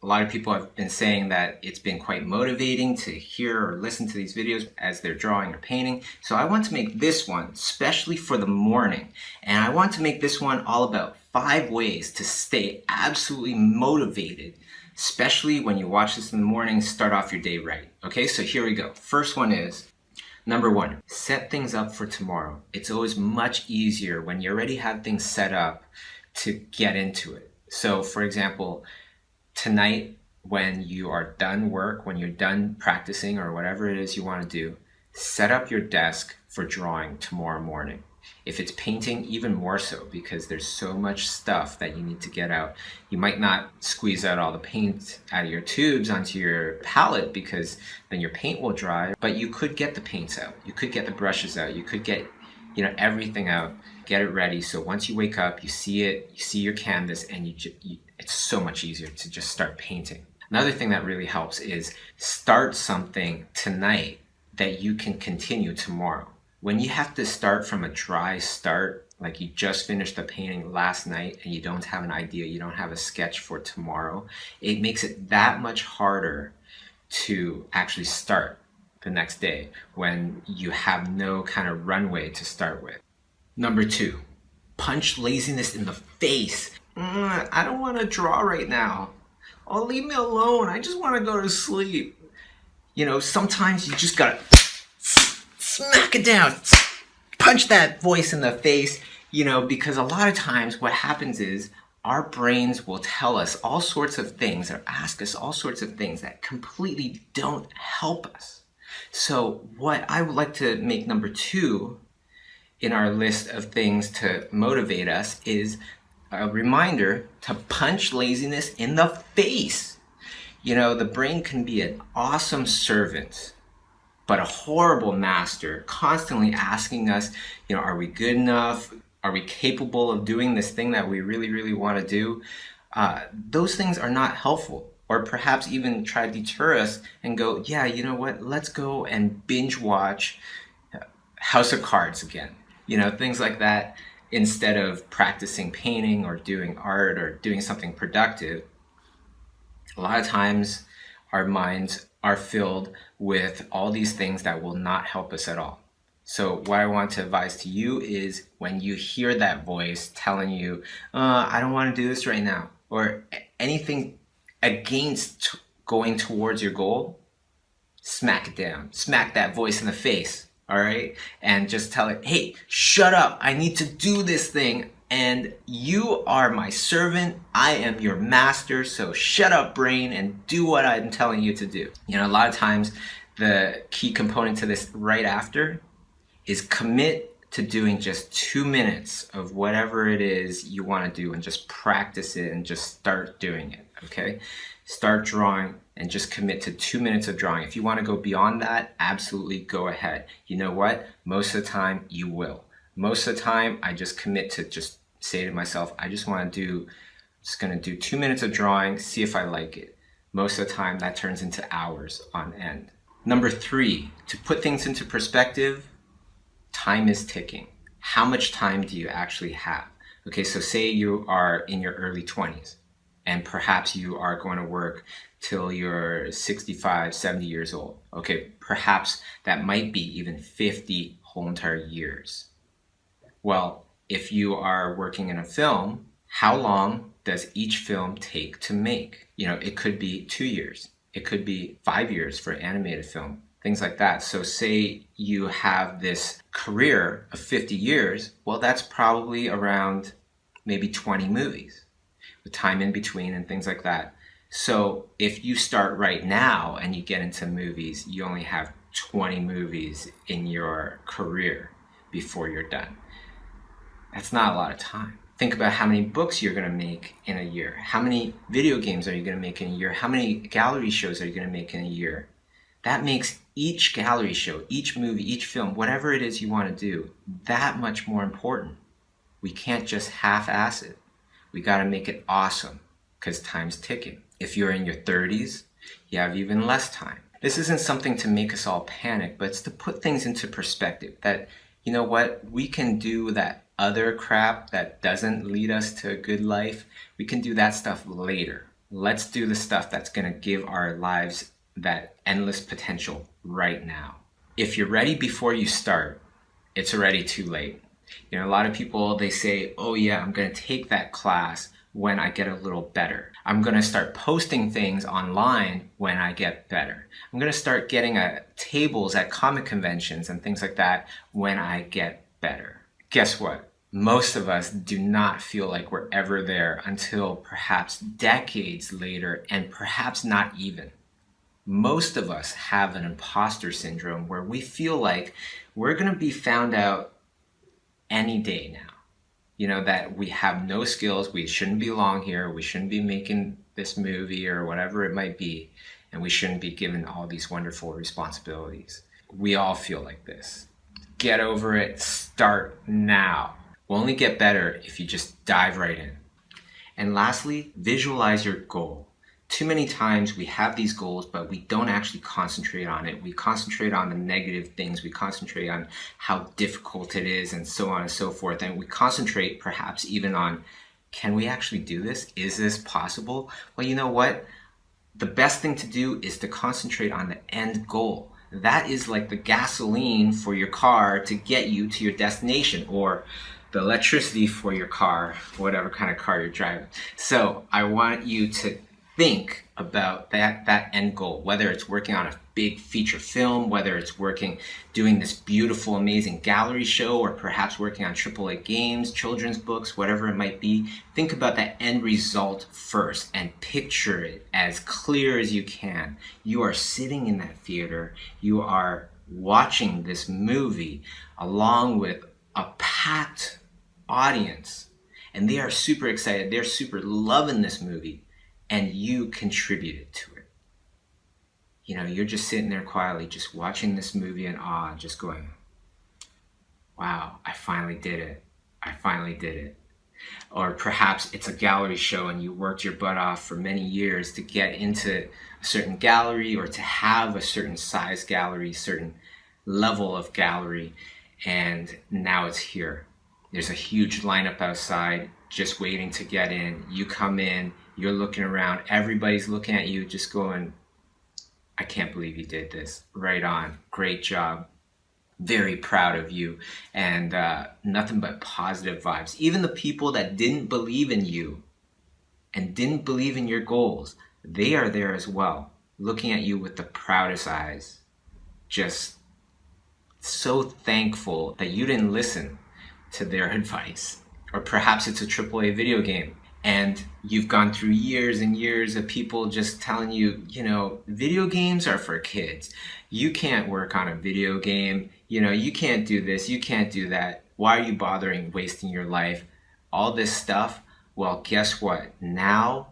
A lot of people have been saying that it's been quite motivating to hear or listen to these videos as they're drawing or painting. So I want to make this one especially for the morning. And I want to make this one all about 5 ways to stay absolutely motivated, especially when you watch this in the morning, start off your day right. Okay, so here we go. First one is, number 1, set things up for tomorrow. It's always much easier when you already have things set up to get into it. So for example, tonight when you are done work, when you're done practicing or whatever it is you want to do, set up your desk for drawing tomorrow morning. If it's painting, even more so, because there's so much stuff that you need to get out. You might not squeeze out all the paint out of your tubes onto your palette because then your paint will dry, but you could get the paints out. You could get the brushes out. You could get, everything out, get it ready. So once you wake up, you see it, you see your canvas, and it's so much easier to just start painting. Another thing that really helps is start something tonight that you can continue tomorrow. When you have to start from a dry start, like you just finished the painting last night and you don't have an idea, you don't have a sketch for tomorrow, it makes it that much harder to actually start the next day when you have no kind of runway to start with. Number 2, punch laziness in the face. I don't want to draw right now. Oh, leave me alone. I just want to go to sleep. Sometimes you just gotta smack it down, punch that voice in the face, because a lot of times what happens is our brains will tell us all sorts of things or ask us all sorts of things that completely don't help us. So what I would like to make number 2 in our list of things to motivate us is a reminder to punch laziness in the face. The brain can be an awesome servant, but a horrible master, constantly asking us, are we good enough? Are we capable of doing this thing that we really, really want to do? Those things are not helpful, or perhaps even try to deter us and go, yeah, you know what? Let's go and binge watch House of Cards again. Things like that, instead of practicing painting or doing art or doing something productive. A lot of times our minds are filled with all these things that will not help us at all. So what I want to advise to you is when you hear that voice telling you, I don't want to do this right now, or anything against going towards your goal, smack it down. Smack that voice in the face, all right? And just tell it, hey, shut up. I need to do this thing. And you are my servant. I am your master. So shut up, brain, and do what I'm telling you to do. A lot of times the key component to this right after is commit to doing just 2 minutes of whatever it is you want to do and just practice it and just start doing it. Okay? Start drawing and just commit to 2 minutes of drawing. If you want to go beyond that, absolutely go ahead. You know what? Most of the time you will. Most of the time, I just commit to just say to myself, I'm just going to do 2 minutes of drawing, see if I like it. Most of the time, that turns into hours on end. Number 3, to put things into perspective, time is ticking. How much time do you actually have? Okay, so say you are in your early 20s, and perhaps you are going to work till you're 65, 70 years old. Okay, perhaps that might be even 50 whole entire years. Well, if you are working in a film, how long does each film take to make? It could be 2 years. It could be 5 years for animated film, things like that. So say you have this career of 50 years, well, that's probably around maybe 20 movies with time in between and things like that. So if you start right now and you get into movies, you only have 20 movies in your career before you're done. That's not a lot of time. Think about how many books you're going to make in a year. How many video games are you going to make in a year? How many gallery shows are you going to make in a year? That makes each gallery show, each movie, each film, whatever it is you want to do, that much more important. We can't just half-ass it. We got to make it awesome because time's ticking. If you're in your 30s, you have even less time. This isn't something to make us all panic, but it's to put things into perspective that, you know what, we can do that other crap that doesn't lead us to a good life. We can do that stuff later. Let's do the stuff that's going to give our lives that endless potential right now. If you're ready before you start, it's already too late. You know, a lot of people, they say, oh yeah, I'm going to take that class when I get a little better. I'm going to start posting things online when I get better. I'm going to start getting tables at comic conventions and things like that when I get better. Guess what? Most of us do not feel like we're ever there until perhaps decades later, and perhaps not even. Most of us have an imposter syndrome where we feel like we're going to be found out any day now. You know, that we have no skills, we shouldn't belong here, we shouldn't be making this movie or whatever it might be, and we shouldn't be given all these wonderful responsibilities. We all feel like this. Get over it, start now. We'll only get better if you just dive right in. And lastly, visualize your goal. Too many times we have these goals, but we don't actually concentrate on it. We concentrate on the negative things. We concentrate on how difficult it is and so on and so forth. And we concentrate perhaps even on, can we actually do this? Is this possible? Well, you know what? The best thing to do is to concentrate on the end goal. That is like the gasoline for your car to get you to your destination, or the electricity for your car, whatever kind of car you're driving. So I want you to think about that end goal, whether it's working on a big feature film, whether it's doing this beautiful, amazing gallery show, or perhaps working on AAA games, children's books, whatever it might be. Think about that end result first and picture it as clear as you can. You are sitting in that theater, you are watching this movie along with a packed audience, and they are super excited, they're super loving this movie, and you contributed to it. You know, you're just sitting there quietly, just watching this movie in awe, just going, wow, I finally did it. I finally did it. Or perhaps it's a gallery show and you worked your butt off for many years to get into a certain gallery, or to have a certain size gallery, certain level of gallery, and now it's here. There's a huge lineup outside just waiting to get in. You come in, you're looking around, everybody's looking at you just going, I can't believe you did this. Right on. Great job. Very proud of you. And nothing but positive vibes. Even the people that didn't believe in you and didn't believe in your goals, they are there as well, looking at you with the proudest eyes. Just so thankful that you didn't listen to their advice. Or perhaps it's a AAA video game, and you've gone through years and years of people just telling you, you know, video games are for kids. You can't work on a video game. You know, you can't do this, you can't do that. Why are you bothering wasting your life? All this stuff. Well, guess what? Now,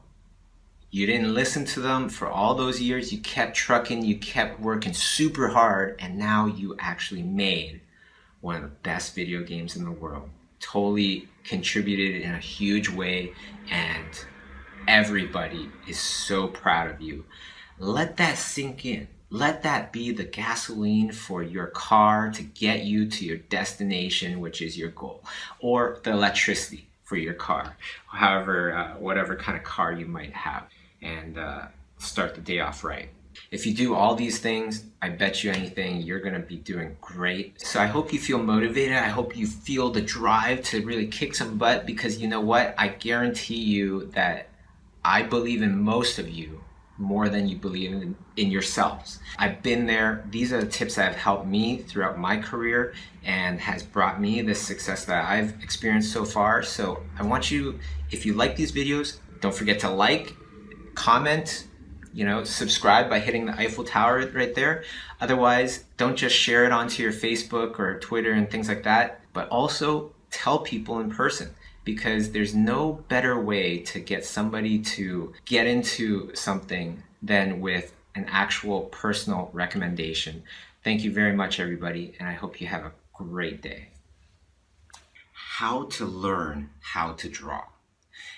you didn't listen to them for all those years. You kept trucking, you kept working super hard, and now you actually made one of the best video games in the world. Totally contributed in a huge way, and everybody is so proud of you. Let that sink in. Let that be the gasoline for your car to get you to your destination, which is your goal, or the electricity for your car, however, whatever kind of car you might have, and start the day off right. If you do all these things, I bet you anything, you're going to be doing great. So I hope you feel motivated. I hope you feel the drive to really kick some butt, because you know what? I guarantee you that I believe in most of you more than you believe in yourselves. I've been there. These are the tips that have helped me throughout my career and has brought me the success that I've experienced so far. So I want you, if you like these videos, don't forget to like, comment, you know, subscribe by hitting the Eiffel Tower right there. Otherwise, don't just share it onto your Facebook or Twitter and things like that, but also tell people in person, because there's no better way to get somebody to get into something than with an actual personal recommendation. Thank you very much, everybody, and I hope you have a great day. How to learn how to draw.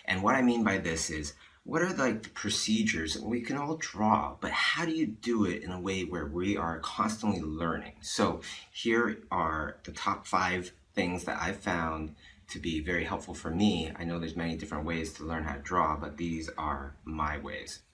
And what I mean by this is, what are like the procedures? We can all draw, but how do you do it in a way where we are constantly learning? So here are the top 5 things that I found to be very helpful for me. I know there's many different ways to learn how to draw, but these are my ways.